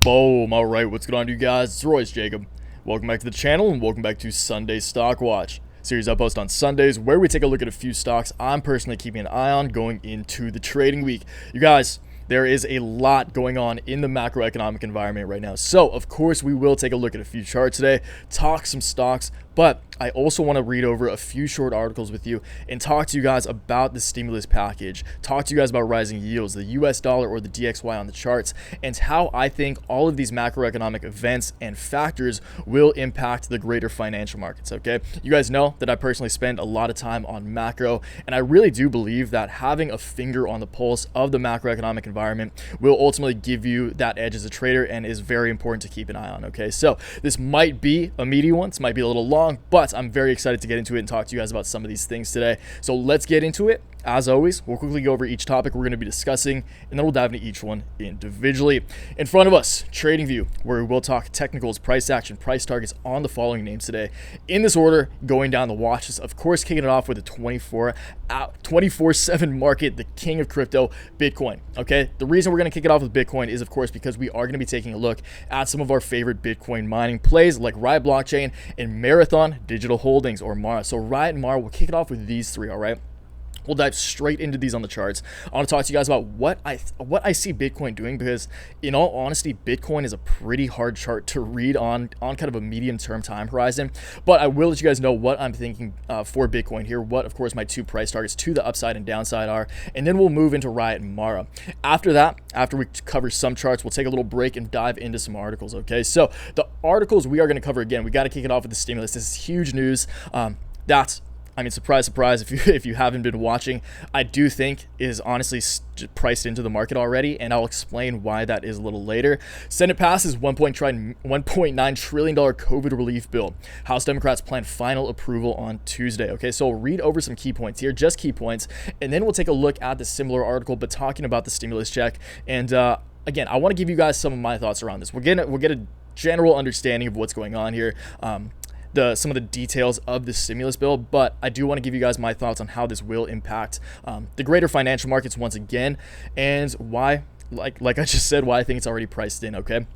Boom. All right, what's going on, you guys? It's Royce Jacob. Welcome back to the channel and welcome back to Sunday Stock Watch, series I post on Sundays where we take a look at a few stocks I'm personally keeping an eye on going into the trading week. You guys, there is a lot going on in the macroeconomic environment right now. So, of course, we will take a look at a few charts today, talk some stocks, but I also want to read over a few short articles with you and talk to you guys about the stimulus package, talk to you guys about rising yields, the US dollar or the DXY on the charts, and how I think all of these macroeconomic events and factors will impact the greater financial markets, okay? You guys know that I personally spend a lot of time on macro, and I really do believe that having a finger on the pulse of the macroeconomic environment will ultimately give you that edge as a trader and is very important to keep an eye on, okay? So this might be a meaty one, this might be a little long, but I'm very excited to get into it and talk to you guys about some of these things today. So let's get into it. As always, we'll quickly go over each topic we're going to be discussing, and then we'll dive into each one individually. In front of us, TradingView, where we will talk technicals, price action, price targets on the following names today. In this order, going down the watches, of course, kicking it off with a 24/7 market, the king of crypto, Bitcoin. Okay, the reason we're going to kick it off with Bitcoin is, of course, because we are going to be taking a look at some of our favorite Bitcoin mining plays like Riot Blockchain and Marathon Digital Holdings, or MARA. So Riot and MARA, we'll kick it off with these three, all right? We'll dive straight into these on the charts. I want to talk to you guys about what I see Bitcoin doing, because in all honesty, Bitcoin is a pretty hard chart to read on kind of a medium-term time horizon. But I will let you guys know what I'm thinking for Bitcoin here, what, of course, my two price targets to the upside and downside are, and then we'll move into Riot and MARA. After that, after we cover some charts, we'll take a little break and dive into some articles, okay? So the articles we are going to cover, again, we got to kick it off with the stimulus. This is huge news. Surprise, surprise, if you haven't been watching, I do think is honestly priced into the market already, and I'll explain why that is a little later. Senate passes $1.9 trillion COVID relief bill. House Democrats plan final approval on Tuesday. Okay, so I'll read over some key points here, just key points, and then we'll take a look at the similar article, but talking about the stimulus check. And again, I want to give you guys some of my thoughts around this. We'll get a general understanding of what's going on here. Some of the details of the stimulus bill, but I do want to give you guys my thoughts on how this will impact the greater financial markets once again, and why, like I just said, why I think it's already priced in, okay?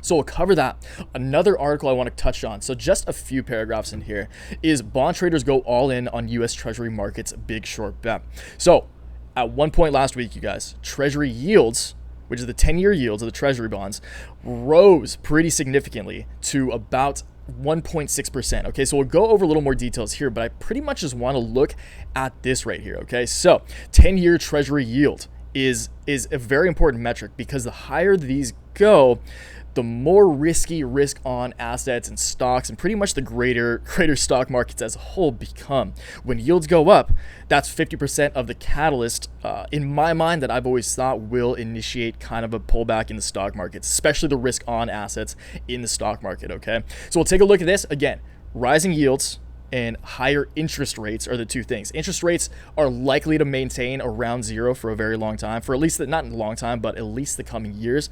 So we'll cover that. Another article I want to touch on, so just a few paragraphs in here, is bond traders go all in on US Treasury markets big short bet. So at one point last week, you guys, Treasury yields, which is the 10-year yields of the Treasury bonds, rose pretty significantly to about 1.6%. Okay, so we'll go over a little more details here, but I pretty much just want to look at this right here. Okay, so 10-year Treasury yield is a very important metric, because the higher these go, the more risky risk-on assets and stocks and pretty much the greater stock markets as a whole become. When yields go up, that's 50% of the catalyst, in my mind, that I've always thought will initiate kind of a pullback in the stock markets, especially the risk-on assets in the stock market, okay? So we'll take a look at this. Again, rising yields and higher interest rates are the two things. Interest rates are likely to maintain around zero for a very long time, for at least, not a long time, but at least the coming years.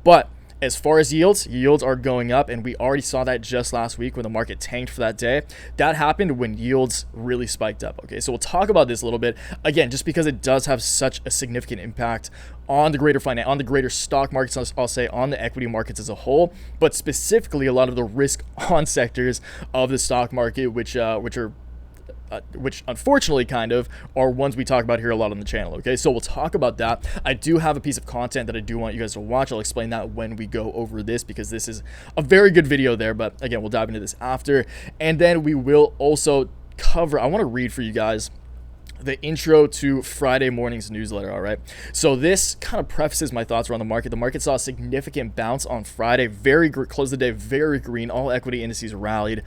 But as far as yields are going up, and we already saw that just last week when the market tanked for that day. That happened when yields really spiked up. Okay, so we'll talk about this a little bit, again, just because it does have such a significant impact on the greater stock markets, I'll say, on the equity markets as a whole, but specifically a lot of the risk-on sectors of the stock market, which unfortunately kind of are ones we talk about here a lot on the channel. Okay, so we'll talk about that. I do have a piece of content that I do want you guys to watch. I'll explain that when we go over this, because this is a very good video there, but again, we'll dive into this after. And then we will also cover, I want to read for you guys the intro to Friday morning's newsletter, all right? So this kind of prefaces my thoughts around the market. The market saw a significant bounce on Friday, closed the day very green. All equity indices rallied.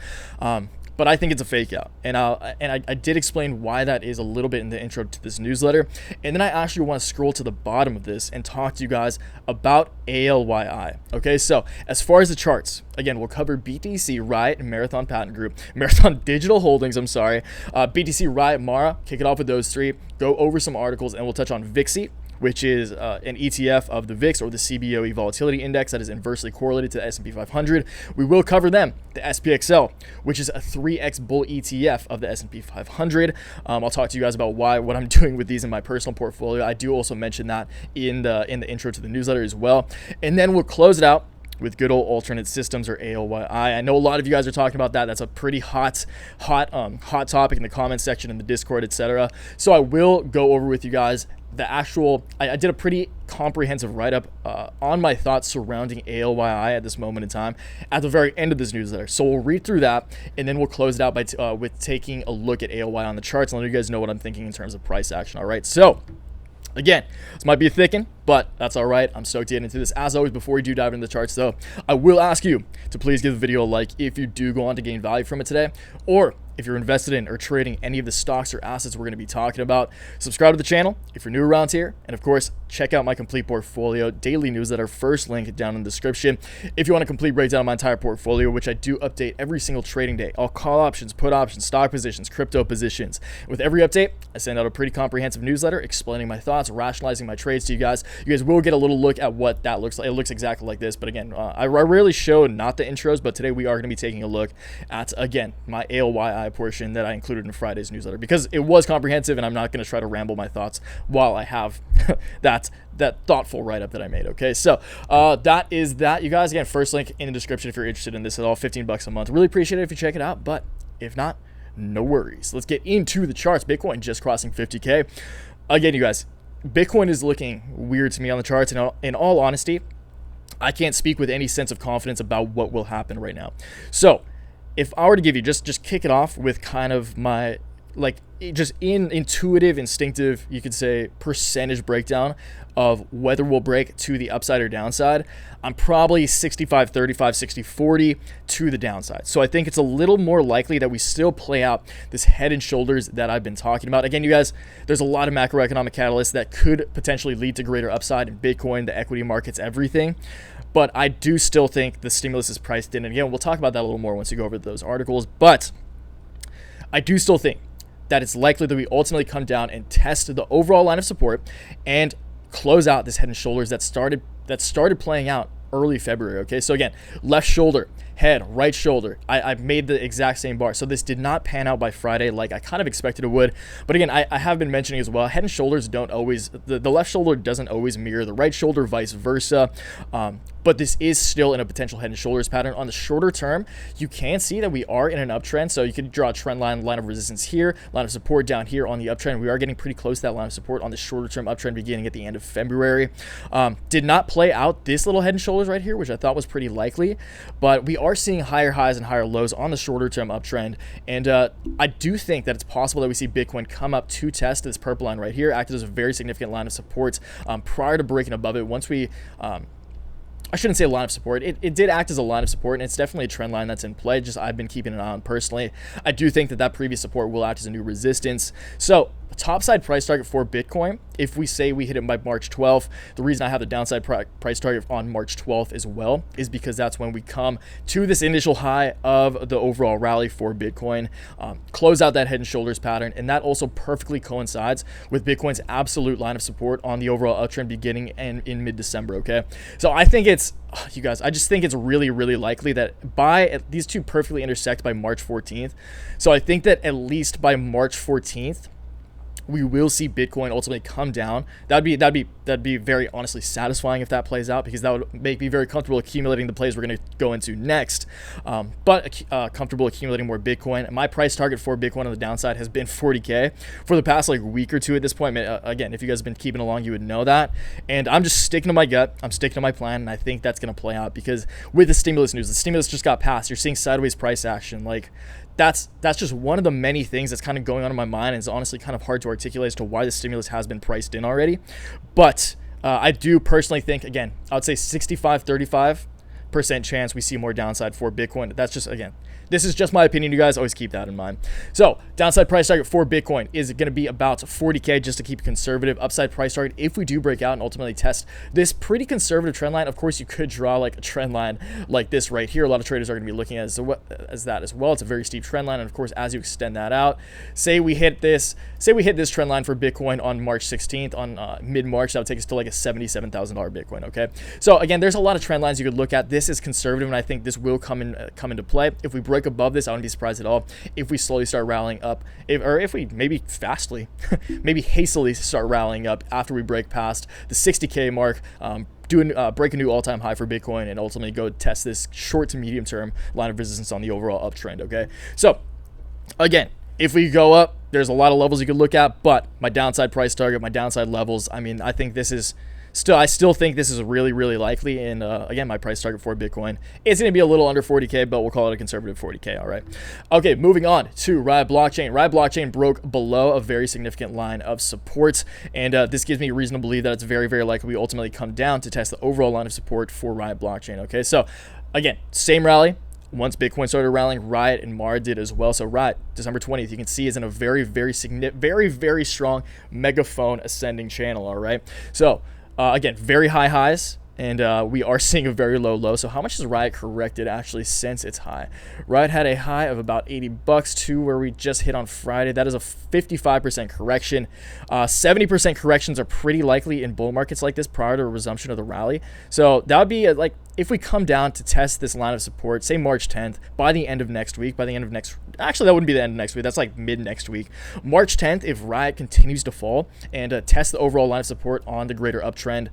But I think it's a fake out. And I did explain why that is a little bit in the intro to this newsletter. And then I actually want to scroll to the bottom of this and talk to you guys about ALYI. Okay, so as far as the charts, again, we'll cover BTC, Riot, and Marathon Digital Holdings, BTC, Riot, MARA, kick it off with those three, go over some articles, and we'll touch on VIXY, which is an ETF of the VIX, or the CBOE Volatility Index, that is inversely correlated to the S&P 500. We will cover them. The Spxl, which is a 3x bull ETF of the S&P 500. I'll talk to you guys about what I'm doing with these in my personal portfolio. I do also mention that in the intro to the newsletter as well. And then we'll close it out with good old alternate systems, or ALYI. I know a lot of you guys are talking about that. That's a pretty hot topic in the comment section, in the Discord, etc. So I will go over with you guys the actual, I did a pretty comprehensive write-up on my thoughts surrounding ALYI at this moment in time at the very end of this newsletter. So we'll read through that, and then we'll close it out by with taking a look at ALYI on the charts and let you guys know what I'm thinking in terms of price action. All right, so again, this might be a thick one, but that's all right. I'm stoked to get into this. As always, before we do dive into the charts, though, I will ask you to please give the video a like if you do go on to gain value from it today, or if you're invested in or trading any of the stocks or assets we're going to be talking about. Subscribe to the channel if you're new around here, and of course, check out my complete portfolio daily newsletter, first link down in the description. If you want a complete breakdown of my entire portfolio, which I do update every single trading day, all call options, put options, stock positions, crypto positions. With every update, I send out a pretty comprehensive newsletter explaining my thoughts, rationalizing my trades to you guys. You guys will get a little look at what that looks like. It looks exactly like this, but again, I rarely show not the intros, but today we are going to be taking a look at, again, my ALYI portion that I included in Friday's newsletter, because it was comprehensive, and I'm not going to try to ramble my thoughts while I have that thoughtful write-up that I made. Okay, so that is that, you guys. Again, first link in the description if you're interested in this at all. $15 a month. Really appreciate it if you check it out, but if not, no worries. Let's get into the charts. Bitcoin just crossing 50K. Again, you guys, Bitcoin is looking weird to me on the charts, and in all honesty, I can't speak with any sense of confidence about what will happen right now. So if I were to give you, just kick it off with kind of my, like, just intuitive, instinctive, you could say, percentage breakdown of whether we'll break to the upside or downside, I'm probably 65 35, 60 40 to the downside. So I think it's a little more likely that we still play out this head and shoulders that I've been talking about. Again, you guys, there's a lot of macroeconomic catalysts that could potentially lead to greater upside in Bitcoin, the equity markets, everything. But I do still think the stimulus is priced in. And again, we'll talk about that a little more once we go over those articles. But I do still think that it's likely that we ultimately come down and test the overall line of support and close out this head and shoulders that started playing out early February. Okay, so again, left shoulder, head, right shoulder, I've made the exact same bar. So this did not pan out by Friday like I kind of expected it would. But again, I have been mentioning as well, head and shoulders don't always, the left shoulder doesn't always mirror the right shoulder, vice versa. But this is still in a potential head and shoulders pattern. On the shorter term, you can see that we are in an uptrend. So you could draw a trend line of resistance here, line of support down here on the uptrend. We are getting pretty close to that line of support on the shorter term uptrend beginning at the end of February. Did not play out this little head and shoulders right here, which I thought was pretty likely, but we are seeing higher highs and higher lows on the shorter term uptrend. And I do think that it's possible that we see Bitcoin come up to test this purple line right here, act as a very significant line of support prior to breaking above it. Once we I shouldn't say a line of support. It did act as a line of support, and it's definitely a trend line that's in play. Just I've been keeping an eye on personally. I do think that previous support will act as a new resistance. So topside price target for Bitcoin, if we say we hit it by March 12th, the reason I have the downside price target on March 12th as well is because that's when we come to this initial high of the overall rally for Bitcoin, close out that head and shoulders pattern, and that also perfectly coincides with Bitcoin's absolute line of support on the overall uptrend beginning in mid-December. Okay, so I think it's, you guys, I just think it's really, really likely that these two perfectly intersect by March 14th. So I think that at least by March 14th, we will see Bitcoin ultimately come down. That'd be very honestly satisfying if that plays out, because that would make me very comfortable accumulating the plays we're going to go into next. But comfortable accumulating more Bitcoin. My price target for Bitcoin on the downside has been 40K for the past like week or two at this point. Again, if you guys have been keeping along, you would know that. And I'm just sticking to my gut. I'm sticking to my plan, and I think that's going to play out because with the stimulus news, the stimulus just got passed. You're seeing sideways price action. Like, that's just one of the many things that's kind of going on in my mind, and it's honestly kind of hard to articulate as to why the stimulus has been priced in already. But I do personally think, again, I would say 65-35% chance we see more downside for Bitcoin. That's just, again, this is just my opinion. You guys always keep that in mind. So downside price target for Bitcoin is going to be about 40K, just to keep it conservative. Upside price target, if we do break out and ultimately test this pretty conservative trend line, of course you could draw like a trend line like this right here. A lot of traders are going to be looking at as that as well. It's a very steep trend line, and of course as you extend that out, say we hit this trend line for Bitcoin on March 16th, on mid-March, that would take us to like a $77,000 Bitcoin. Okay, so again, there's a lot of trend lines you could look at. This is conservative, and I think this will come into play. If we break above this, I wouldn't be surprised at all if we slowly start rallying up, if we maybe hastily start rallying up after we break past the 60K mark, break a new all-time high for Bitcoin and ultimately go test this short to medium term line of resistance on the overall uptrend. Okay, so again, if we go up, there's a lot of levels you could look at, but my downside price target, my downside levels, I mean, I think this is I still think this is really, really likely. And again, my price target for Bitcoin is going to be a little under 40K, but we'll call it a conservative 40K. All right. Okay, moving on to RIOT blockchain. RIOT blockchain broke below a very significant line of support, and this gives me reason to believe that it's very, very likely we ultimately come down to test the overall line of support for RIOT blockchain. Okay, so again, same rally. Once Bitcoin started rallying, RIOT and Mara did as well. So RIOT, December 20th, you can see is in a very, very significant, very, very strong megaphone ascending channel. All right. So again, very high highs, and we are seeing a very low low. So how much has RIOT corrected actually since its high? RIOT had a high of about $80 to where we just hit on Friday. That is a 55% correction. 70% corrections are pretty likely in bull markets like this prior to a resumption of the rally. So that would be like, if we come down to test this line of support, say March 10th, by the end of next week, actually that wouldn't be the end of next week, that's like mid next week. March 10th, if RIOT continues to fall and test the overall line of support on the greater uptrend,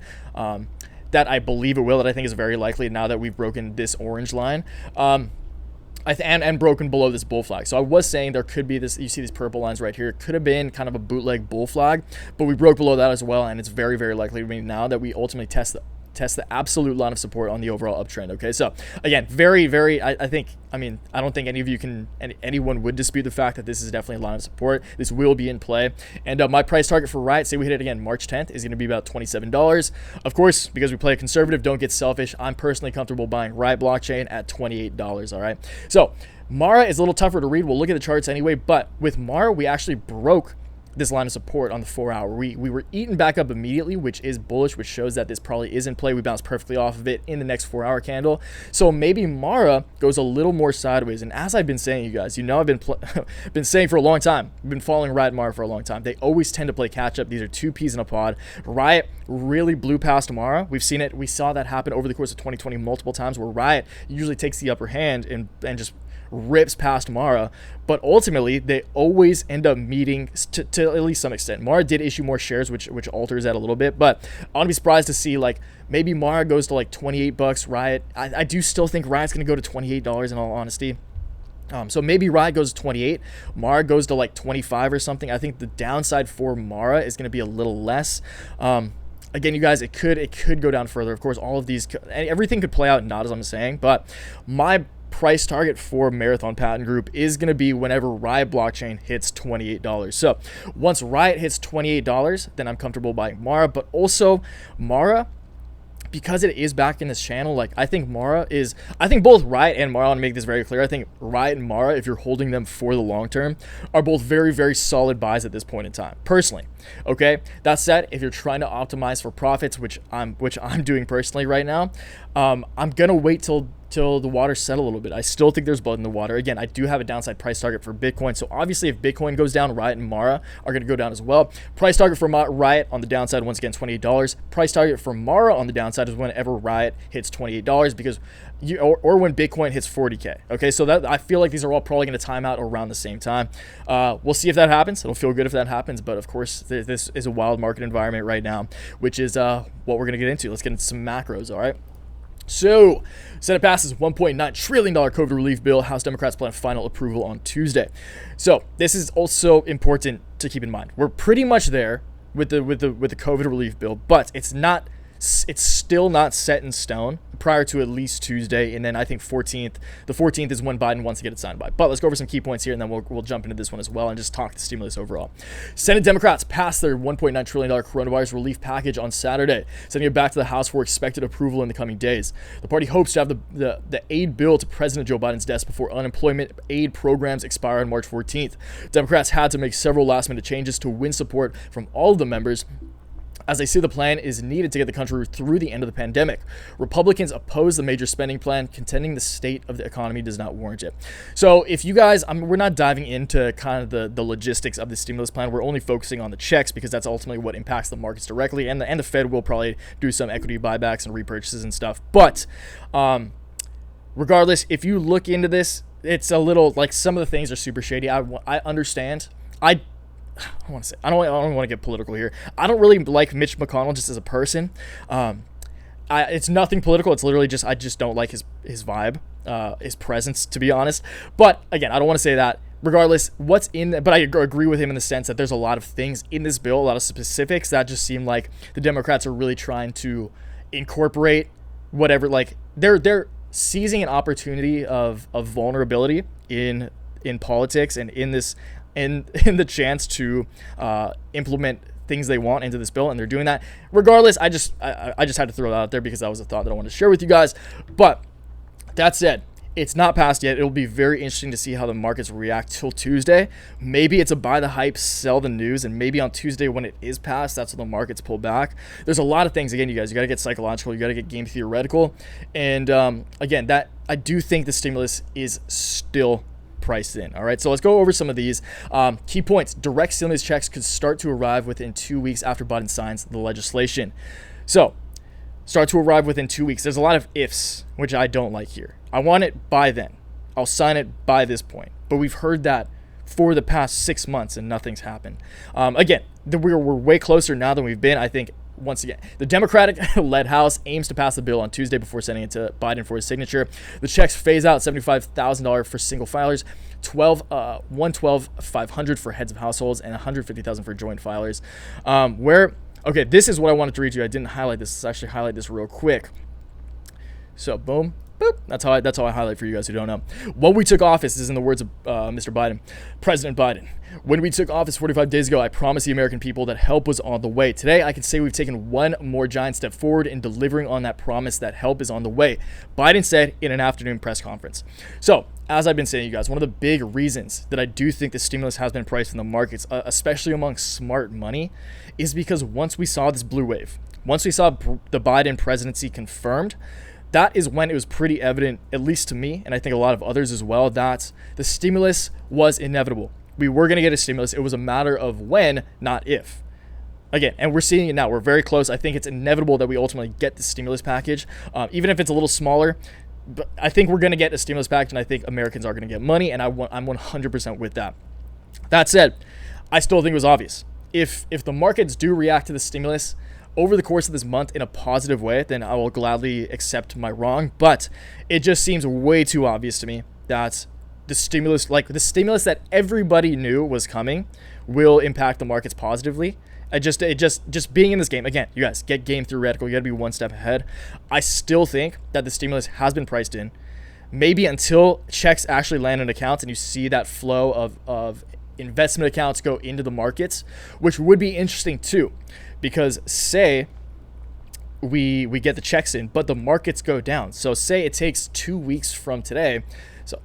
that I believe it will, that I think is very likely now that we've broken this orange line. And broken below this bull flag. So I was saying there could be this, you see these purple lines right here, it could have been kind of a bootleg bull flag, but we broke below that as well, and it's very, very likely to be now that we ultimately test the absolute line of support on the overall uptrend. Okay, so again, very, very, I don't think any of you anyone would dispute the fact that this is definitely a line of support. This will be in play, and my price target for RIOT, say we hit it again March 10th, is going to be about $27. Of course, because we play a conservative, don't get selfish, I'm personally comfortable buying RIOT blockchain at $28. All right, so Mara is a little tougher to read. We'll look at the charts anyway, but with Mara, we actually broke this line of support on the 4 hour. We were eaten back up immediately, which is bullish, which shows that this probably is in play. We bounced perfectly off of it in the next 4 hour candle. So maybe Mara goes a little more sideways. And as I've been saying, you guys, you know, I've been saying for a long time, I've been following RIOT and Mara for a long time. They always tend to play catch up. These are two peas in a pod. RIOT really blew past Mara. We've seen it. We saw that happen over the course of 2020 multiple times, where RIOT usually takes the upper hand and just rips past Mara, but ultimately they always end up meeting to at least some extent. Mara did issue more shares, which alters that a little bit, but I wouldn't be surprised to see like maybe Mara goes to like $28. RIOT, I do still think RIOT's going to go to $28 in all honesty. So maybe RIOT goes to 28, Mara goes to like 25 or something. I think the downside for Mara is going to be a little less. Again, you guys, it could go down further. Of course, all of these, everything could play out not as I'm saying, but my price target for Marathon Patent Group is going to be whenever RIOT blockchain hits $28. So once RIOT hits $28, then I'm comfortable buying Mara, but also Mara, because it is back in this channel, like I think both RIOT and Mara, I want to make this very clear, I think RIOT and Mara, if you're holding them for the long term, are both very, very solid buys at this point in time, personally. Okay, that said, if you're trying to optimize for profits, which I'm doing personally right now, I'm gonna wait till the waters settle a little bit. I still think there's blood in the water. Again, I do have a downside price target for Bitcoin, so obviously if Bitcoin goes down, RIOT and Mara are going to go down as well. Price target for RIOT on the downside, once again, $28. Price target for Mara on the downside is whenever RIOT hits $28, because or when Bitcoin hits 40K. Okay, so that I feel like these are all probably going to time out around the same time. We'll see if that happens. It'll feel good if that happens, but of course this is a wild market environment right now, which is what we're going to get into. Let's get into some macros. All right. So, Senate passes $1.9 trillion COVID relief bill. House Democrats plan final approval on Tuesday. So, this is also important to keep in mind. We're pretty much there with the COVID relief bill, but it's still not set in stone prior to at least Tuesday, and then I think the 14th is when Biden wants to get it signed by. But let's go over some key points here, and then we'll jump into this one as well and just talk the stimulus overall. Senate Democrats passed their $1.9 trillion coronavirus relief package on Saturday, sending it back to the House for expected approval in the coming days. The party hopes to have the aid bill to President Joe Biden's desk before unemployment aid programs expire on March 14th. Democrats had to make several last-minute changes to win support from all of the members, as they say the plan is needed to get the country through the end of the pandemic. Republicans oppose the major spending plan, contending the state of the economy does not warrant it. So if you guys, we're not diving into kind of the logistics of the stimulus plan. We're only focusing on the checks because that's ultimately what impacts the markets directly. And the Fed will probably do some equity buybacks and repurchases and stuff. But regardless, if you look into this, it's a little like some of the things are super shady. I understand. I don't want to get political here. I don't really like Mitch McConnell just as a person. It's nothing political. It's literally just I just don't like his vibe, his presence, to be honest. But again, I don't want to say that. Regardless, what's in there, but I agree with him in the sense that there's a lot of things in this bill, a lot of specifics that just seem like the Democrats are really trying to incorporate whatever. Like they're seizing an opportunity of vulnerability in politics and in the chance to implement things they want into this bill, and they're doing that. Regardless, I just had to throw that out there because that was a thought that I wanted to share with you guys. But that said, it's not passed yet. It'll be very interesting to see how the markets react till Tuesday. Maybe it's a buy the hype, sell the news, and maybe on Tuesday when it is passed, that's when the markets pull back. There's a lot of things. Again, you guys, you got to get psychological, you got to get game theoretical, and again, that I do think the stimulus is still priced in. All right, so let's go over some of these key points. Direct stimulus checks could start to arrive within 2 weeks after Biden signs the legislation. So start to arrive within 2 weeks. There's a lot of ifs, which I don't like here. I want it by then. I'll sign it by this point. But we've heard that for the past 6 months and nothing's happened. Again, we're way closer now than we've been. I think, once again, the Democratic-led House aims to pass the bill on Tuesday before sending it to Biden for his signature. The checks phase out $75,000 for single filers, $112,500 for heads of households, and $150,000 for joint filers. Okay, this is what I wanted to read to you. I didn't highlight this. Let's actually highlight this real quick. So, boom. Boop. That's how I highlight for you guys who don't know. When we took office, this is in the words of Mr. Biden, President Biden. When we took office 45 days ago, I promised the American people that help was on the way. Today, I can say we've taken one more giant step forward in delivering on that promise that help is on the way, Biden said in an afternoon press conference. So, as I've been saying, you guys, one of the big reasons that I do think the stimulus has been priced in the markets, especially among smart money, is because once we saw this blue wave, once we saw the Biden presidency confirmed, that is when it was pretty evident, at least to me, and I think a lot of others as well, that the stimulus was inevitable. We were going to get a stimulus. It was a matter of when, not if. Again, and we're seeing it now. We're very close. I think it's inevitable that we ultimately get the stimulus package, even if it's a little smaller. But I think we're going to get a stimulus package, and I think Americans are going to get money, and I'm 100% with that. That said, I still think it was obvious. If the markets do react to the stimulus over the course of this month in a positive way, then I will gladly accept my wrong. But it just seems way too obvious to me that the stimulus that everybody knew was coming, will impact the markets positively. Just being in this game, again, you guys, get game theoretical. You got to be one step ahead. I still think that the stimulus has been priced in. Maybe until checks actually land in accounts and you see that flow of investment accounts go into the markets, which would be interesting too. Because say we get the checks in, but the markets go down. So say it takes 2 weeks from today,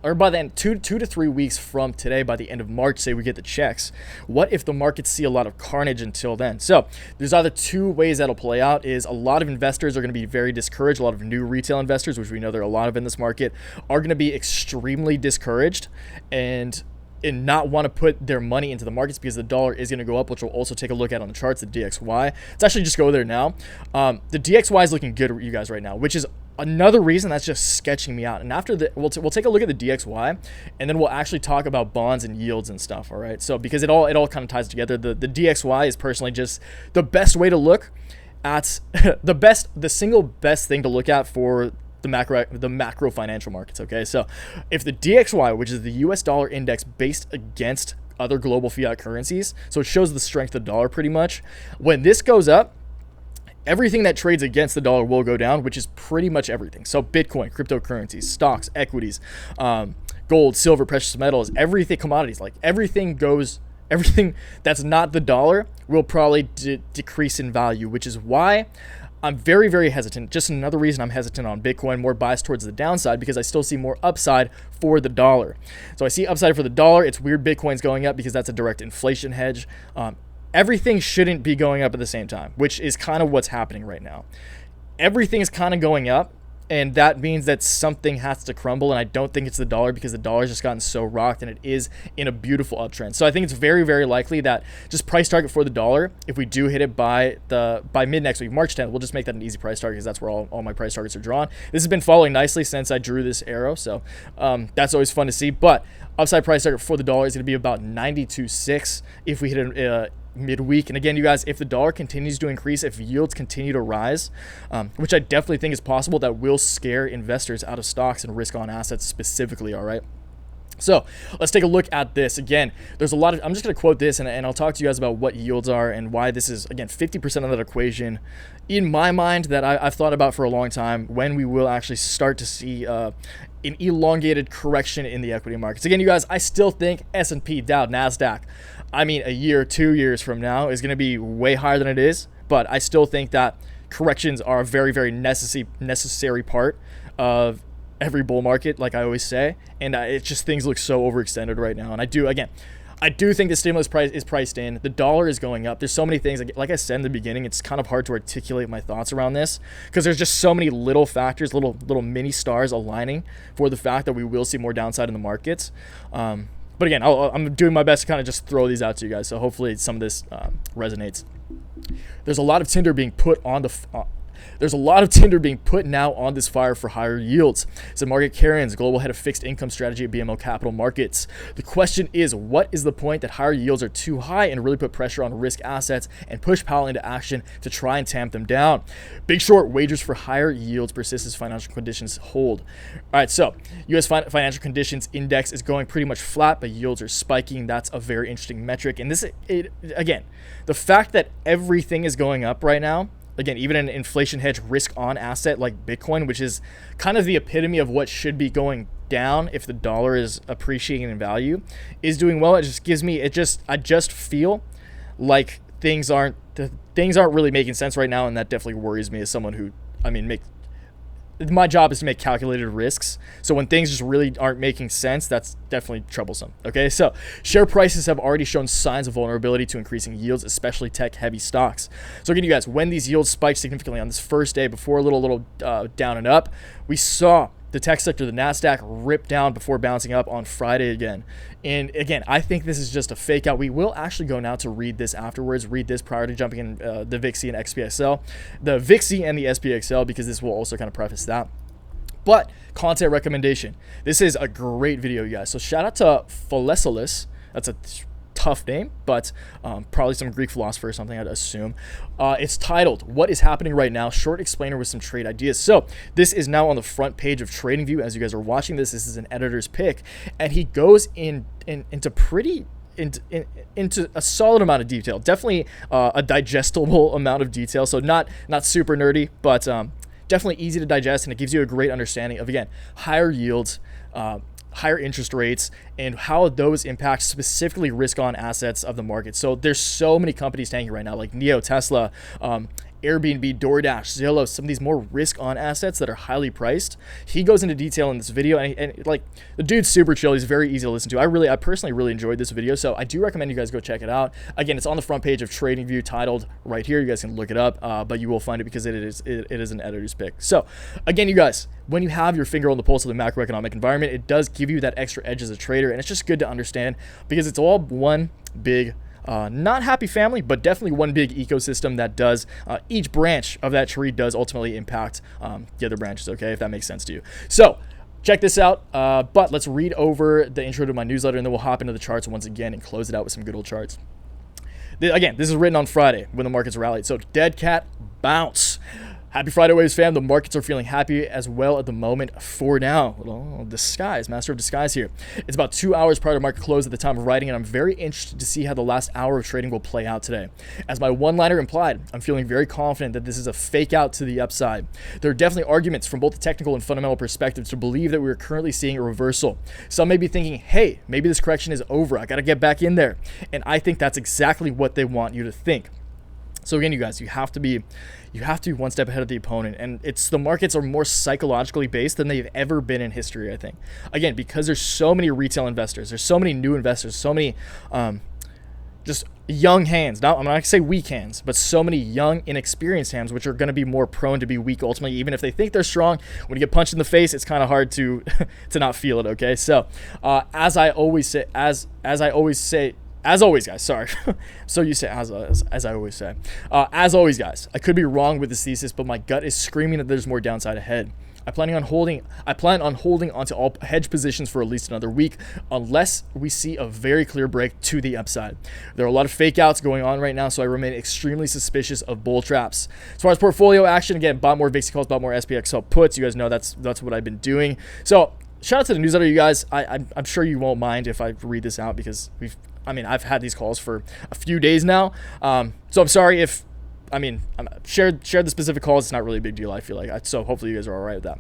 or by then 2 to 3 weeks from today, by the end of March, say we get the checks. What if the markets see a lot of carnage until then? So there's either two ways that'll play out. Is a lot of investors are going to be very discouraged. A lot of new retail investors, which we know there are a lot of in this market, are going to be extremely discouraged and not want to put their money into the markets because the dollar is going to go up, which we'll also take a look at on the charts, the DXY. Let's actually just go there now. The DXY is looking good, you guys, right now, which is another reason that's just sketching me out. And after we'll take a look at the DXY, and then we'll actually talk about bonds and yields and stuff. All right. So because it all kind of ties together. The DXY is personally just the best way to look at the single best thing to look at for the macro financial markets. Okay, so if the DXY, which is the US dollar index based against other global fiat currencies, so it shows the strength of the dollar pretty much, when this goes up, everything that trades against the dollar will go down, which is pretty much everything. So Bitcoin, cryptocurrencies, stocks, equities, gold, silver, precious metals, everything, commodities, like everything that's not the dollar will probably decrease in value, which is why I'm very, very hesitant. Just another reason I'm hesitant on Bitcoin, more biased towards the downside, because I still see more upside for the dollar. So I see upside for the dollar. It's weird Bitcoin's going up because that's a direct inflation hedge. Everything shouldn't be going up at the same time, which is kind of what's happening right now. Everything is kind of going up, and that means that something has to crumble, and I don't think it's the dollar because the dollar's just gotten so rocked, and it is in a beautiful uptrend. So I think it's very, very likely that just price target for the dollar, if we do hit it by mid next week, March 10th, we'll just make that an easy price target because that's where all my price targets are drawn. This has been following nicely since I drew this arrow, so that's always fun to see. But upside price target for the dollar is going to be about 92.6 if we hit midweek. And again, you guys, if the dollar continues to increase, if yields continue to rise, which I definitely think is possible, that will scare investors out of stocks and risk on assets specifically. All right. So let's take a look at this. Again, there's a lot of, I'm just going to quote this and I'll talk to you guys about what yields are and why this is, again, 50% of that equation in my mind that I've thought about for a long time, when we will actually start to see an elongated correction in the equity markets. Again, you guys, I still think S&P, Dow, NASDAQ, I mean, a year, 2 years from now is going to be way higher than it is, but I still think that corrections are a very, very necessary part of every bull market, like I always say, and it's just, things look so overextended right now. And I do think the stimulus price is priced in. The dollar is going up. There's so many things, like I said in the beginning, it's kind of hard to articulate my thoughts around this because there's just so many little factors, little mini stars aligning for the fact that we will see more downside in the markets. But again, I'm doing my best to kind of just throw these out to you guys, so hopefully some of this resonates. There's a lot of tinder being put on the There's a lot of tinder being put now on this fire for higher yields. So Margaret Karen's global head of fixed income strategy at BMO Capital Markets. The question is, what is the point that higher yields are too high and really put pressure on risk assets and push Powell into action to try and tamp them down? Big Short wagers for higher yields persist as financial conditions hold. All right, so U.S. financial conditions index is going pretty much flat, but yields are spiking. That's a very interesting metric. And again, the fact that everything is going up right now, again, even an inflation hedge risk on asset like Bitcoin, which is kind of the epitome of what should be going down if the dollar is appreciating in value, is doing well. It just gives me, I just feel like things aren't really making sense right now. And that definitely worries me as someone who, my job is to make calculated risks. So when things just really aren't making sense, that's definitely troublesome. Okay, so share prices have already shown signs of vulnerability to increasing yields, especially tech-heavy stocks. So again, you guys, when these yields spiked significantly on this first day before a little down and up, we saw the tech sector, the NASDAQ, rip down before bouncing up on Friday again. And again, I think this is just a fake out. We will actually go now to read this afterwards, read this prior to jumping in the VIXY and Spxl, the VIXY and the Spxl, because this will also kind of preface that. But content recommendation. This is a great video, you guys. So shout out to Philesalus. That's a tough name, but probably some Greek philosopher or something, I'd assume. It's titled, "What is Happening Right Now? Short Explainer with some Trade Ideas." So this is now on the front page of TradingView. As you guys are watching this, this is an editor's pick, and he goes into a solid amount of detail. Definitely a digestible amount of detail. So not super nerdy, but definitely easy to digest, and it gives you a great understanding of, again, higher yields, higher interest rates, and how those impact specifically risk on assets of the market. So there's so many companies tanking right now, like Neo, Tesla, Airbnb, DoorDash, Zillow, some of these more risk on assets that are highly priced. He goes into detail in this video, and like, the dude's super chill. He's very easy to listen to. I personally really enjoyed this video, so I do recommend you guys go check it out. Again, it's on the front page of TradingView, titled right here. You guys can look it up, but you will find it because it is an editor's pick. So again, you guys, when you have your finger on the pulse of the macroeconomic environment, it does give you that extra edge as a trader, and it's just good to understand because it's all one big not happy family, but definitely one big ecosystem that does, each branch of that tree does ultimately impact the other branches, okay, if that makes sense to you. So check this out, but let's read over the intro to my newsletter, and then we'll hop into the charts once again and close it out with some good old charts. Again, this is written on Friday when the markets rallied. So dead cat bounce. Happy Friday, Waves fam. The markets are feeling happy as well at the moment for now. Little disguise, master of disguise here. It's about 2 hours prior to market close at the time of writing, and I'm very interested to see how the last hour of trading will play out today. As my one-liner implied, I'm feeling very confident that this is a fake out to the upside. There are definitely arguments from both the technical and fundamental perspectives to believe that we are currently seeing a reversal. Some may be thinking, hey, maybe this correction is over. I got to get back in there. And I think that's exactly what they want you to think. So again, you guys, you have to be one step ahead of the opponent, and the markets are more psychologically based than they've ever been in history, I think. Again, because there's so many retail investors, there's so many new investors, so many just young hands. Now, I'm not going to say weak hands, but so many young, inexperienced hands, which are going to be more prone to be weak ultimately, even if they think they're strong. When you get punched in the face, it's kind of hard to to not feel it. Okay, so as always, guys, sorry. So you say, as I always say. As always, guys, I could be wrong with this thesis, but my gut is screaming that there's more downside ahead. I plan on holding onto all hedge positions for at least another week, unless we see a very clear break to the upside. There are a lot of fake outs going on right now, so I remain extremely suspicious of bull traps. As far as portfolio action, again, bought more VIXY calls, bought more Spxl puts. You guys know that's what I've been doing. So shout out to the newsletter, you guys. I'm sure you won't mind if I read this out, because I've had these calls for a few days now. So I'm sorry if, shared the specific calls. It's not really a big deal, I feel like. So hopefully you guys are all right with that.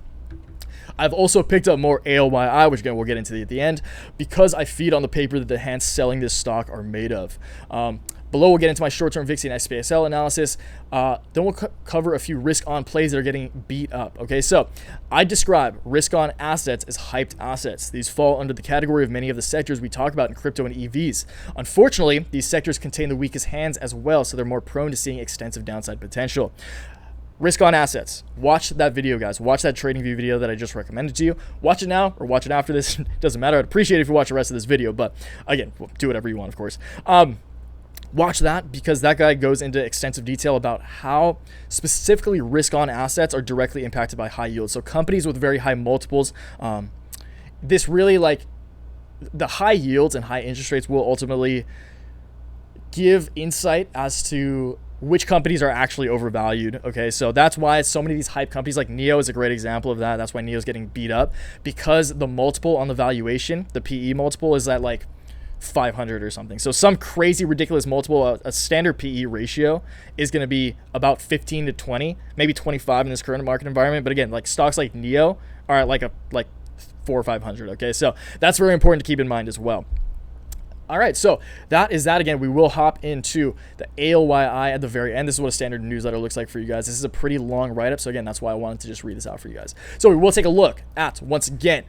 I've also picked up more ALYI, which again we'll get into at the end, because I feed on the paper that the hands selling this stock are made of. Below, we'll get into my short-term VIXY and Spxl analysis. Then we'll cover a few risk-on plays that are getting beat up. Okay, so I describe risk-on assets as hyped assets. These fall under the category of many of the sectors we talk about in crypto and EVs. Unfortunately, these sectors contain the weakest hands as well, so they're more prone to seeing extensive downside potential. Risk on assets. Watch that video, guys. Watch that trading view video that I just recommended to you. Watch it now or watch it after this. Doesn't matter. I'd appreciate it if you watch the rest of this video, but again, do whatever you want, of course. Watch that, because that guy goes into extensive detail about how specifically risk-on assets are directly impacted by high yield. So companies with very high multiples, this really, like, the high yields and high interest rates will ultimately give insight as to which companies are actually overvalued. Okay, so that's why so many of these hype companies, like NEO is a great example of that. That's why NEO is getting beat up, because the multiple on the valuation, the PE multiple, is at like 500 or something. So some crazy ridiculous multiple. A standard PE ratio is going to be about 15 to 20, maybe 25 in this current market environment. But again, like stocks like NEO are at like 400 or 500. Okay, so that's very important to keep in mind as well. All right, so that is that. Again, we will hop into the ALYI at the very end. This is what a standard newsletter looks like for you guys. This is a pretty long write-up, so again, that's why I wanted to just read this out for you guys. So we will take a look at, once again,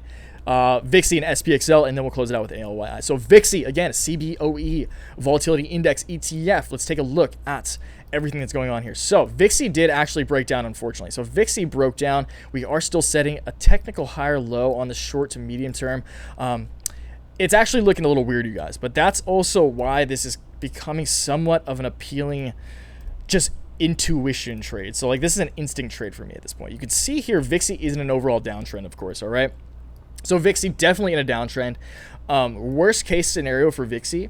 VIXY and Spxl, and then we'll close it out with ALYI. So VIXY, again, CBOE, Volatility Index ETF. Let's take a look at everything that's going on here. So VIXY did actually break down, unfortunately. So VIXY broke down. We are still setting a technical higher low on the short to medium term. It's actually looking a little weird, you guys, but that's also why this is becoming somewhat of an appealing just intuition trade. So like this is an instinct trade for me at this point. You can see here VIXY is in an overall downtrend, of course, all right? So VIXY definitely in a downtrend. Worst case scenario for VIXY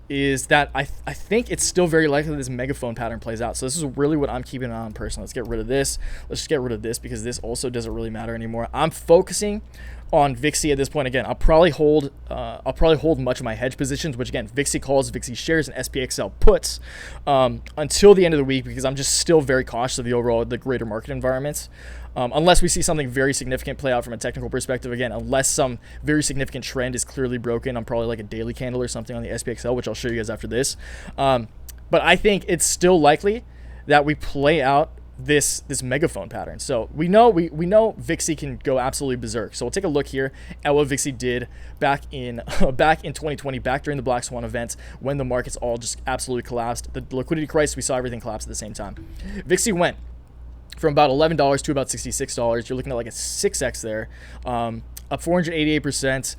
is that I think it's still very likely that this megaphone pattern plays out. So this is really what I'm keeping an eye on personally. Let's get rid of this. Let's just get rid of this, because this also doesn't really matter anymore. I'm focusing on VIXY at this point. Again, I'll probably hold much of my hedge positions, which again, VIXY calls, VIXY shares, and Spxl puts until the end of the week, because I'm just still very cautious of the greater market environments. Unless we see something very significant play out from a technical perspective. Again, unless some very significant trend is clearly broken, I'm probably like a daily candle or something on the Spxl, which I'll show you guys after this. But I think it's still likely that we play out this megaphone pattern. So we know VIXY can go absolutely berserk. So we'll take a look here at what VIXY did back in 2020, back during the Black Swan event, when the markets all just absolutely collapsed. The liquidity crisis, we saw everything collapse at the same time. VIXY went from about $11 to about $66. You're looking at like a 6x there, up 488%.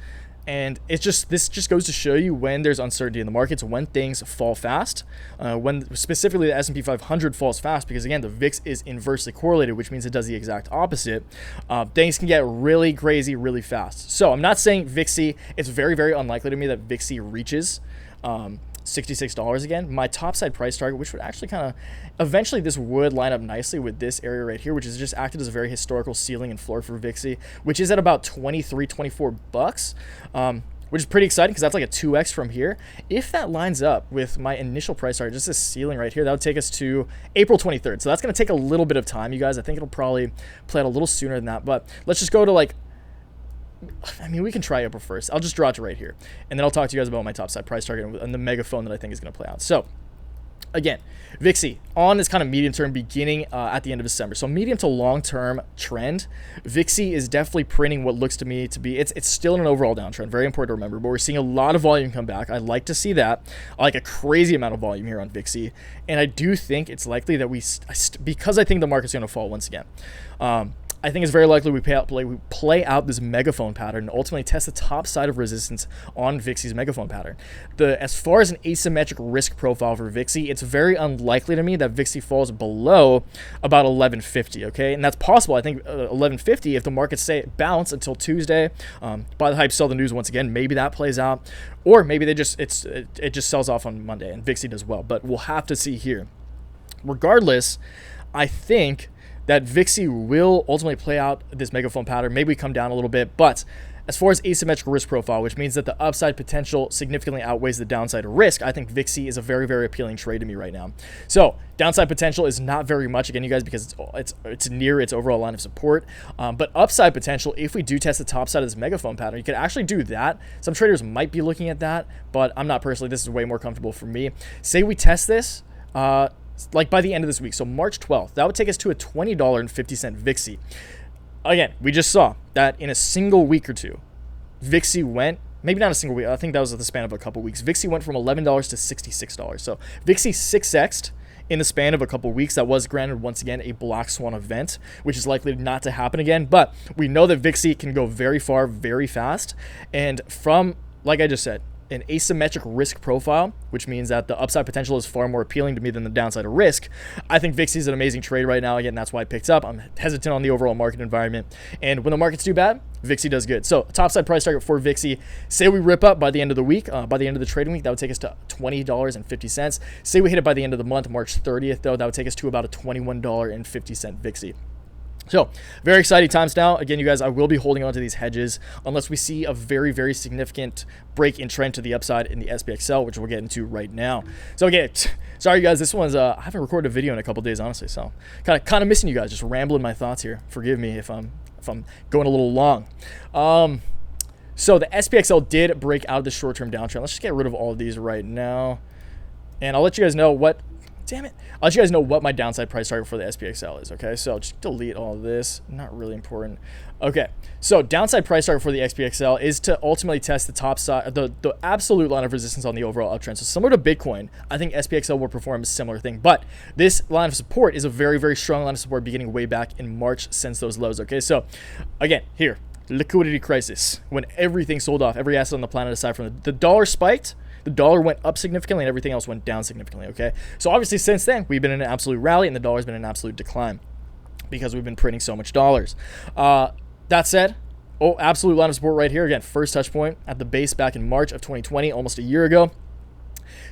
And this just goes to show you when there's uncertainty in the markets, when things fall fast, when specifically the S&P 500 falls fast, because again, the VIX is inversely correlated, which means it does the exact opposite. Things can get really crazy really fast. So I'm not saying VIXY, it's very, very unlikely to me that VIXY reaches $66 again. My topside price target, which would actually kind of eventually, this would line up nicely with this area right here, which has just acted as a very historical ceiling and floor for VIXY, which is at about 23, 24 bucks, which is pretty exciting because that's like a 2x from here. If that lines up with my initial price target, just this ceiling right here, that would take us to April 23rd. So that's going to take a little bit of time, you guys. I think it'll probably play out a little sooner than that, but let's just go to like, we can try April 1st. I'll just draw it to right here, and then I'll talk to you guys about my top side price target and the megaphone that I think is going to play out. So again, VIXY on this kind of medium term beginning at the end of December. So medium to long term trend, VIXY is definitely printing what looks to me to be, it's still in an overall downtrend. Very important to remember, but we're seeing a lot of volume come back. I'd like to see that. I like a crazy amount of volume here on VIXY, and I do think it's likely that because I think the market's going to fall once again. I think it's very likely we play out this megaphone pattern and ultimately test the top side of resistance on VIXY's megaphone pattern. As far as an asymmetric risk profile for VIXY, it's very unlikely to me that VIXY falls below about 1150, okay? And that's possible. I think 1150, if the markets say bounce until Tuesday, buy the hype, sell the news once again, maybe that plays out. Or maybe it just sells off on Monday and VIXY does well. But we'll have to see here. Regardless, I think that VIXY will ultimately play out this megaphone pattern. Maybe we come down a little bit, but as far as asymmetrical risk profile, which means that the upside potential significantly outweighs the downside risk, I think VIXY is a very, very appealing trade to me right now. So downside potential is not very much, again, you guys, because it's near its overall line of support. But upside potential, if we do test the top side of this megaphone pattern, you could actually do that. Some traders might be looking at that, but I'm not personally. This is way more comfortable for me. Say we test this, like by the end of this week, so March 12th, that would take us to a $20.50 VIXY. Again, we just saw that in a single week or two, VIXY went, maybe not a single week, I think that was at the span of a couple weeks, VIXY went from $11 to $66. So VIXY 6x'd in the span of a couple weeks. That was, granted, once again, a black swan event, which is likely not to happen again, but we know that VIXY can go very far, very fast, and from, like I just said, an asymmetric risk profile, which means that the upside potential is far more appealing to me than the downside of risk. I think VIXY is an amazing trade right now. Again, that's why I picked up. I'm hesitant on the overall market environment. And when the markets do bad, VIXY does good. So topside price target for VIXY, say we rip up by the end of the week, by the end of the trading week, that would take us to $20.50. Say we hit it by the end of the month, March 30th, though, that would take us to about a $21.50 VIXY. So very exciting times now. Again, you guys, I will be holding on to these hedges unless we see a very, very significant break in trend to the upside in the Spxl, which we'll get into right now. So again, sorry guys, this one's I haven't recorded a video in a couple days, honestly, so kind of missing you guys, just rambling my thoughts here. Forgive me if I'm going a little long. So the Spxl did break out of the short-term downtrend. Let's just get rid of all of these right now, and I'll let you guys know what. Damn it. I'll let you guys know what my downside price target for the Spxl is, okay? So just delete all of this. Not really important. Okay, so downside price target for the Spxl is to ultimately test the top side, the absolute line of resistance on the overall uptrend. So similar to Bitcoin, I think Spxl will perform a similar thing. But this line of support is a very, very strong line of support beginning way back in March since those lows, okay? So again, here, liquidity crisis. When everything sold off, every asset on the planet aside from the dollar spiked, the dollar went up significantly and everything else went down significantly, okay? So obviously since then, we've been in an absolute rally and the dollar's been in an absolute decline because we've been printing so much dollars. That said, absolute line of support right here. Again, first touch point at the base back in March of 2020, almost a year ago.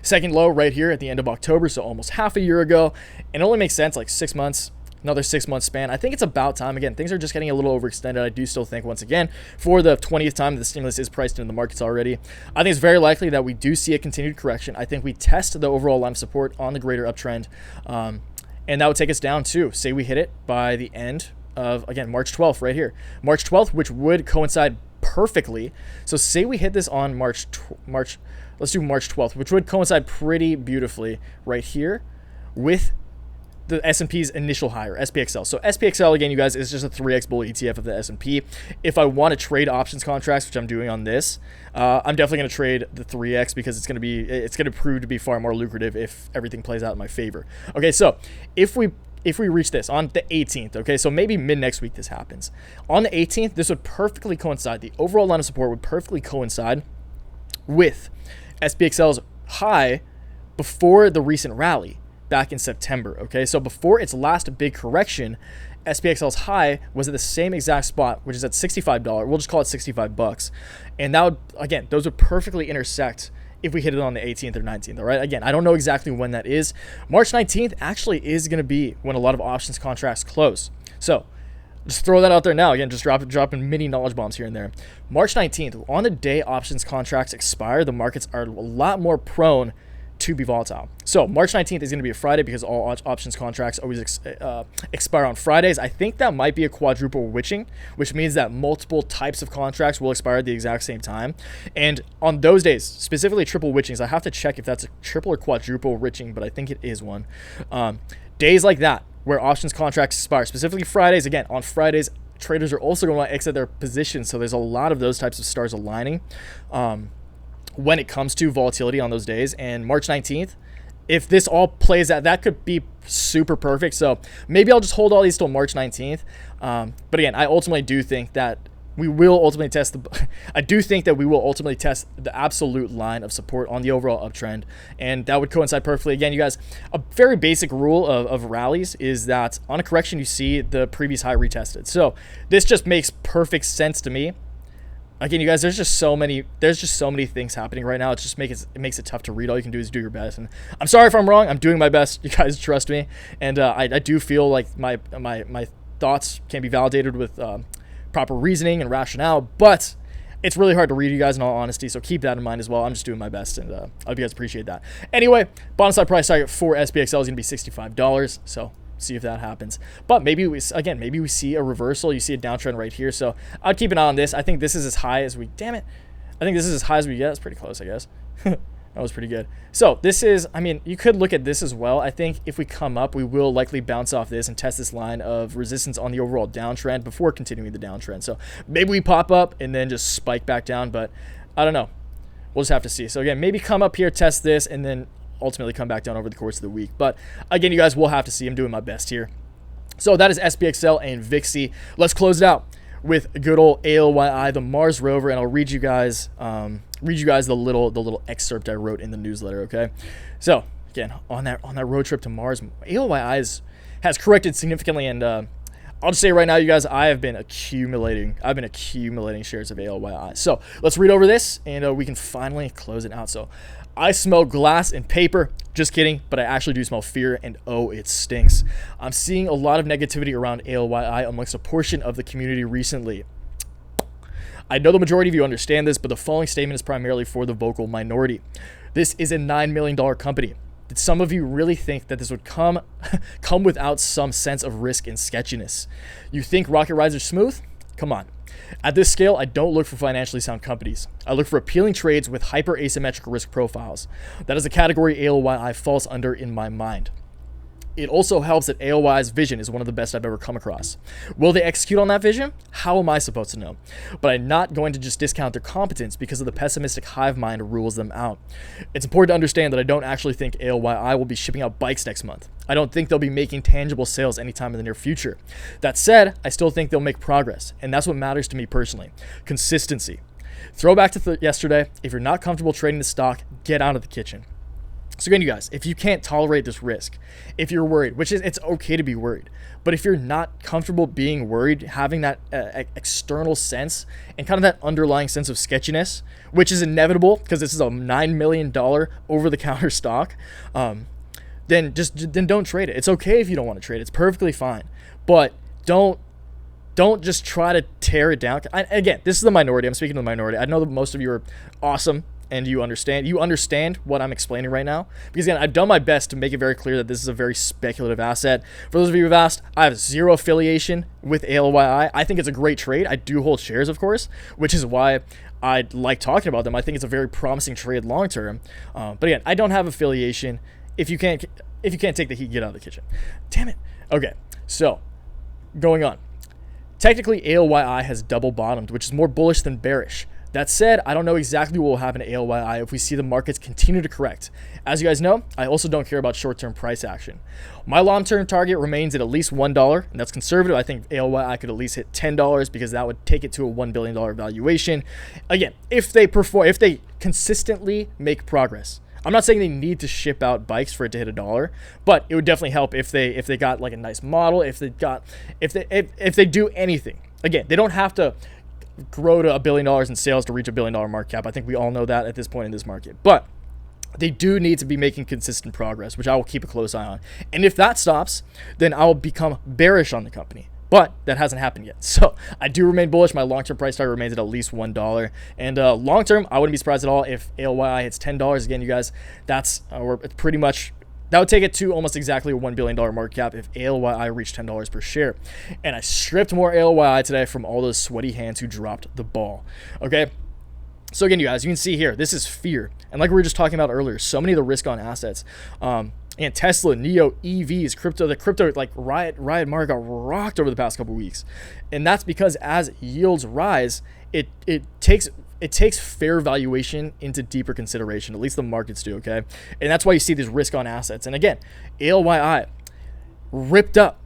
Second low right here at the end of October, so almost half a year ago. And it only makes sense, like 6 months, another 6 month span. I think it's about time. Again, things are just getting a little overextended. I do still think, once again, for the 20th time, the stimulus is priced into the markets already. I think it's very likely that we do see a continued correction. I think we test the overall line of support on the greater uptrend, and that would take us down to, say we hit it by the end of, again, March 12th right here. March 12th, which would coincide perfectly. So say we hit this on let's do March 12th, which would coincide pretty beautifully right here with the S&P's initial high, or Spxl. So Spxl, again, you guys, is just a 3x bull ETF of the S&P. If I want to trade options contracts, which I'm doing on this, I'm definitely going to trade the 3x because it's going to prove to be far more lucrative if everything plays out in my favor. Okay, so if we reach this on the 18th, okay, so maybe mid next week this happens. On the 18th, this would perfectly coincide. The overall line of support would perfectly coincide with Spxl's high before the recent rally back in September, okay? So before its last big correction, Spxl's high was at the same exact spot, which is at $65. We'll just call it 65 bucks. And that would, again, those would perfectly intersect if we hit it on the 18th or 19th, all right? Again, I don't know exactly when that is. March 19th actually is going to be when a lot of options contracts close. So just throw that out there now. Again, just dropping mini knowledge bombs here and there. March 19th, on the day options contracts expire, the markets are a lot more prone to be volatile. So March 19th is going to be a Friday because all options contracts always expire on Fridays. I think that might be a quadruple witching, which means that multiple types of contracts will expire at the exact same time. And on those days, specifically triple witchings, I have to check if that's a triple or quadruple witching, but I think it is one. Days like that where options contracts expire, specifically Fridays, again, on Fridays, traders are also going to want to exit their positions. So there's a lot of those types of stars aligning when it comes to volatility on those days. And March 19th if this all plays out, that could be super perfect. So maybe I'll just hold all these till March 19th. But again, I ultimately do think that we will ultimately test the I do think that we will ultimately test the absolute line of support on the overall uptrend, and that would coincide perfectly. Again, you guys, a very basic rule of rallies is that on a correction you see the previous high retested. So this just makes perfect sense to me. Again, you guys, there's just so many things happening right now. It makes it tough to read. All you can do is do your best. And I'm sorry if I'm wrong. I'm doing my best. You guys trust me. And I do feel like my thoughts can be validated with proper reasoning and rationale, but it's really hard to read, you guys, in all honesty. So keep that in mind as well. I'm just doing my best, and I hope you guys appreciate that. Anyway, bottom side price target for SPXL is going to be $65. So see if that happens. But maybe we see a reversal. You see a downtrend right here. So I'd keep an eye on this. I think this is as high as we, damn it. I think this is as high as we get. It's pretty close, I guess. That was pretty good. So this is, I mean, you could look at this as well. I think if we come up, we will likely bounce off this and test this line of resistance on the overall downtrend before continuing the downtrend. So maybe we pop up and then just spike back down, but I don't know. We'll just have to see. So again, maybe come up here, test this, and then ultimately come back down over the course of the week. But again, you guys will have to see. I'm doing my best here. So that is SPXL and VIXY. Let's close it out with good old ALYI, the Mars rover, and I'll read you guys the little excerpt I wrote in the newsletter. Okay, so again, on that road trip to Mars, ALYI has corrected significantly, and I'll just say right now, you guys, I've been accumulating shares of ALYI. So let's read over this, and we can finally close it out. So I smell glass and paper. Just kidding, but I actually do smell fear, and oh, it stinks. I'm seeing a lot of negativity around ALYI amongst a portion of the community recently. I know the majority of you understand this, but the following statement is primarily for the vocal minority. This is a $9 million company. Did some of you really think that this would come without some sense of risk and sketchiness? You think rocket rides are smooth? Come on. At this scale, I don't look for financially sound companies. I look for appealing trades with hyper asymmetrical risk profiles. That is a category ALYI falls under in my mind. It also helps that ALYI's vision is one of the best I've ever come across. Will they execute on that vision? How am I supposed to know? But I'm not going to just discount their competence because of the pessimistic hive mind rules them out. It's important to understand that I don't actually think ALYI will be shipping out bikes next month. I don't think they'll be making tangible sales anytime in the near future. That said, I still think they'll make progress, and that's what matters to me personally. Consistency. Throwback to yesterday, if you're not comfortable trading the stock, get out of the kitchen. So again, you guys, if you can't tolerate this risk, if you're worried, which is, it's okay to be worried, but if you're not comfortable being worried, having that external sense and kind of that underlying sense of sketchiness, which is inevitable because this is a $9 million over-the-counter stock, then don't trade it. It's okay if you don't want to trade it. It's perfectly fine, but don't just try to tear it down. Again, this is the minority. I'm speaking to the minority. I know that most of you are awesome and you understand what I'm explaining right now, because again, I've done my best to make it very clear that this is a very speculative asset. For those of you who've asked, I have zero affiliation with ALYI. I think it's a great trade. I do hold shares, of course, which is why I like talking about them. I think it's a very promising trade long term. But again, I don't have affiliation. If you can't take the heat, get out of the kitchen. Damn it. Okay, so going on. Technically, ALYI has double bottomed, which is more bullish than bearish. That said, I don't know exactly what will happen to ALYI if we see the markets continue to correct. As you guys know, I also don't care about short-term price action. My long-term target remains at least $1, and that's conservative. I think ALYI could at least hit $10 because that would take it to a $1 billion valuation. Again, if they consistently make progress. I'm not saying they need to ship out bikes for it to hit $1, but it would definitely help if they got like a nice model, if they do anything. Again, they don't have to grow to $1 billion in sales to reach $1 billion market cap. I think we all know that at this point in this market, but they do need to be making consistent progress, which I will keep a close eye on. And if that stops, then I will become bearish on the company. But that hasn't happened yet. So I do remain bullish. My long-term price target remains at least $1. And long-term, I wouldn't be surprised at all if ALYI hits $10. Again, you guys, that's pretty much, that would take it to almost exactly a $1 billion market cap if ALYI reached $10 per share. And I stripped more ALYI today from all those sweaty hands who dropped the ball. Okay. So again, you guys, you can see here, this is fear. And like we were just talking about earlier, so many of the risk on assets, And Tesla, NEO, EVs, crypto, the crypto like Riot market got rocked over the past couple weeks. And that's because as yields rise, it takes fair valuation into deeper consideration. At least the markets do, okay? And that's why you see these risk on assets. And again, ALYI ripped up.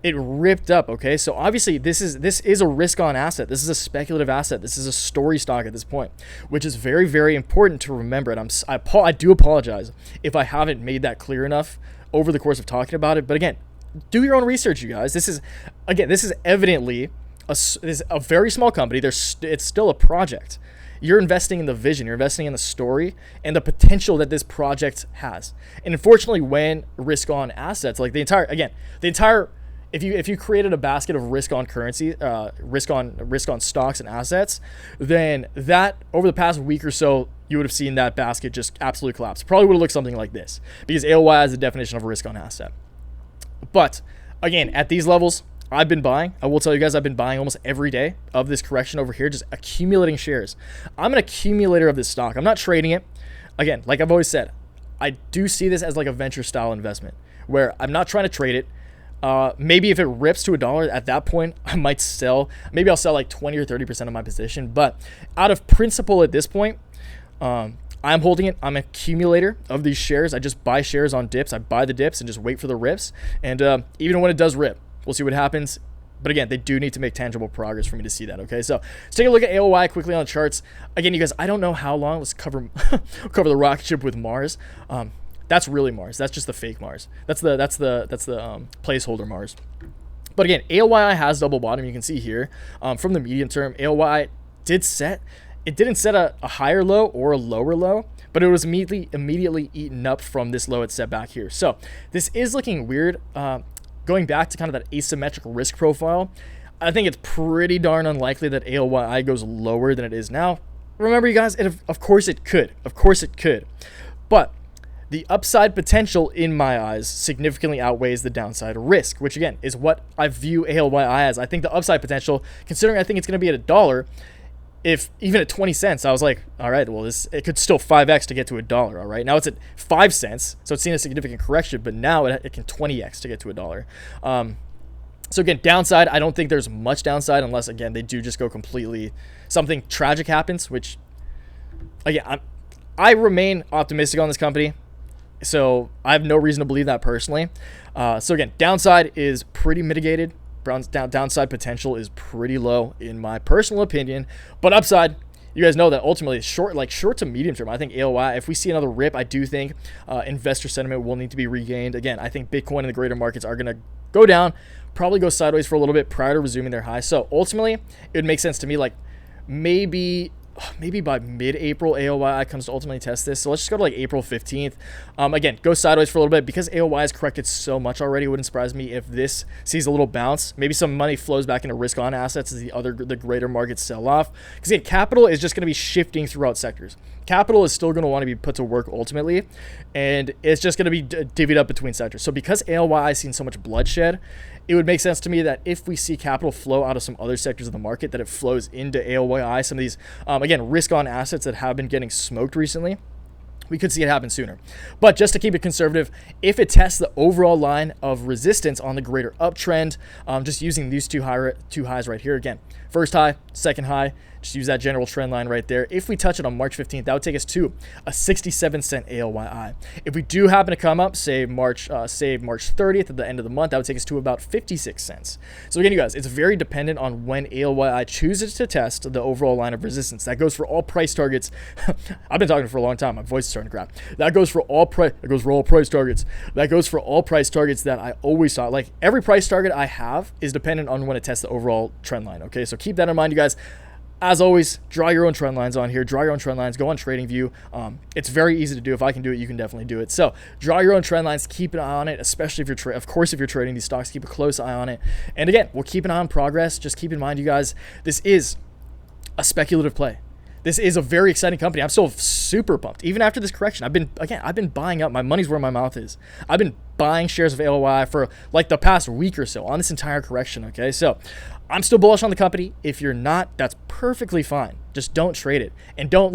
It ripped up, okay? So obviously this is a risk on asset. This is a speculative asset. This is a story stock at this point, which is very, very important to remember. And I do apologize if I haven't made that clear enough over the course of talking about it. But again, do your own research, you guys. This is evidently this is a very small company. It's still a project. You're investing in the vision. You're investing in the story and the potential that this project has. And unfortunately, when risk on assets, like the entire if you created a basket of risk on currency, risk on stocks and assets, then that over the past week or so, you would have seen that basket just absolutely collapse. Probably would have looked something like this because ALYI is the definition of a risk on asset. But again, at these levels, I've been buying. I will tell you guys, I've been buying almost every day of this correction over here, just accumulating shares. I'm an accumulator of this stock. I'm not trading it. Again, like I've always said, I do see this as like a venture style investment where I'm not trying to trade it. Maybe if it rips to $1 at that point, I might sell. Maybe I'll sell like 20 or 30% of my position. But out of principle at this point, I'm holding it. I'm an accumulator of these shares. I just buy shares on dips. I buy the dips and just wait for the rips. And even when it does rip, we'll see what happens. But again, they do need to make tangible progress for me to see that, okay? So let's take a look at ALYI quickly on the charts. Again, you guys, I don't know how long. Let's cover cover the rocket ship with Mars. That's really Mars. That's just the fake Mars. That's the placeholder Mars. But again, ALYI has double bottom. You can see here from the medium term, ALYI didn't set a higher low or a lower low, but it was immediately eaten up from this low it set back here. So this is looking weird. Going back to kind of that asymmetric risk profile, I think it's pretty darn unlikely that ALYI goes lower than it is now. Remember, you guys, of course it could. Of course it could. But the upside potential, in my eyes, significantly outweighs the downside risk, which again is what I view ALYI as. I think the upside potential, considering I think it's going to be at $1, if even at 20 cents, I was like, all right, well, it could still 5x to get to $1. All right, now it's at 5 cents, so it's seen a significant correction, but now it can 20x to get to $1. So again, downside, I don't think there's much downside unless again they do just go completely something tragic happens, which again I remain optimistic on this company. So I have no reason to believe that personally. So again, downside is pretty mitigated. Downside potential is pretty low in my personal opinion. But upside, you guys know that ultimately short to medium term, I think ALYI, if we see another rip, I do think investor sentiment will need to be regained. Again, I think Bitcoin and the greater markets are going to go down, probably go sideways for a little bit prior to resuming their high. So ultimately, it would make sense to me like maybe by mid-April, ALYI comes to ultimately test this. So let's just go to like April 15th. Again, go sideways for a little bit. Because ALYI has corrected so much already, it wouldn't surprise me if this sees a little bounce. Maybe some money flows back into risk-on assets as the greater markets sell off. Because again, capital is just going to be shifting throughout sectors. Capital is still going to want to be put to work ultimately, and it's just going to be divvied up between sectors. So because ALYI has seen so much bloodshed, it would make sense to me that if we see capital flow out of some other sectors of the market, that it flows into ALYI, some of these, again, risk-on assets that have been getting smoked recently. We could see it happen sooner. But just to keep it conservative, if it tests the overall line of resistance on the greater uptrend, just using these two highs right here, again, first high, second high, just use that general trend line right there. If we touch it on March 15th, that would take us to a 67-cent ALYI. If we do happen to come up, say March 30th at the end of the month, that would take us to about 56 cents. So again, you guys, it's very dependent on when ALYI chooses to test the overall line of resistance. That goes for all price targets. I've been talking for a long time. My voice is starting to crack. That goes for all price targets. That goes for all price targets that I always saw. Like every price target I have is dependent on when it tests the overall trend line. Okay, so keep that in mind, you guys. As always, draw your own trend lines on here. Draw your own trend lines. Go on TradingView. It's very easy to do. If I can do it, you can definitely do it. So draw your own trend lines. Keep an eye on it, especially if you're if you're trading these stocks. Keep a close eye on it. And again, we'll keep an eye on progress. Just keep in mind, you guys, this is a speculative play. This is a very exciting company. I'm still super pumped. Even after this correction, I've been buying up. My money's where my mouth is. I've been buying shares of ALYI for like the past week or so on this entire correction, okay? So I'm still bullish on the company. If you're not, that's perfectly fine. Just don't trade it, and don't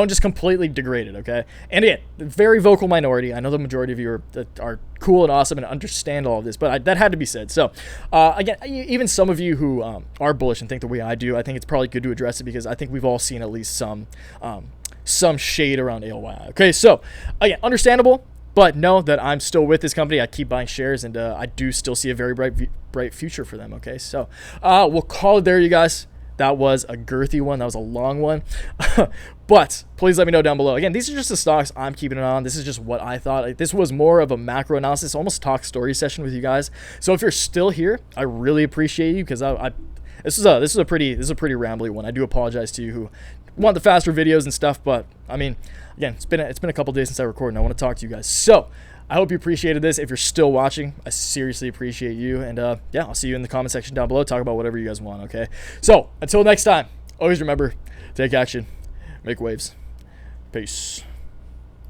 just completely degrade it, okay? And again, very vocal minority. I know the majority of you are cool and awesome and understand all of this, but that had to be said. So again, even some of you who are bullish and think the way I do, I think it's probably good to address it, because I think we've all seen at least some shade around ALYI, okay? So again, understandable, but know that I'm still with this company. I keep buying shares, and I do still see a very bright future for them, okay? So we'll call it there, you guys. That was a girthy one. That was a long one. But please let me know down below. Again, these are just the stocks I'm keeping it on. This is just what I thought. Like, this was more of a macro analysis, almost talk story session with you guys. So if you're still here, I really appreciate you, because this is a pretty rambly one. I do apologize to you who want the faster videos and stuff, but I mean, again, it's been a couple days since I recorded, and I want to talk to you guys. So I hope you appreciated this. If you're still watching, I seriously appreciate you. And yeah, I'll see you in the comment section down below. Talk about whatever you guys want, okay? So until next time, always remember, take action, make waves. Peace.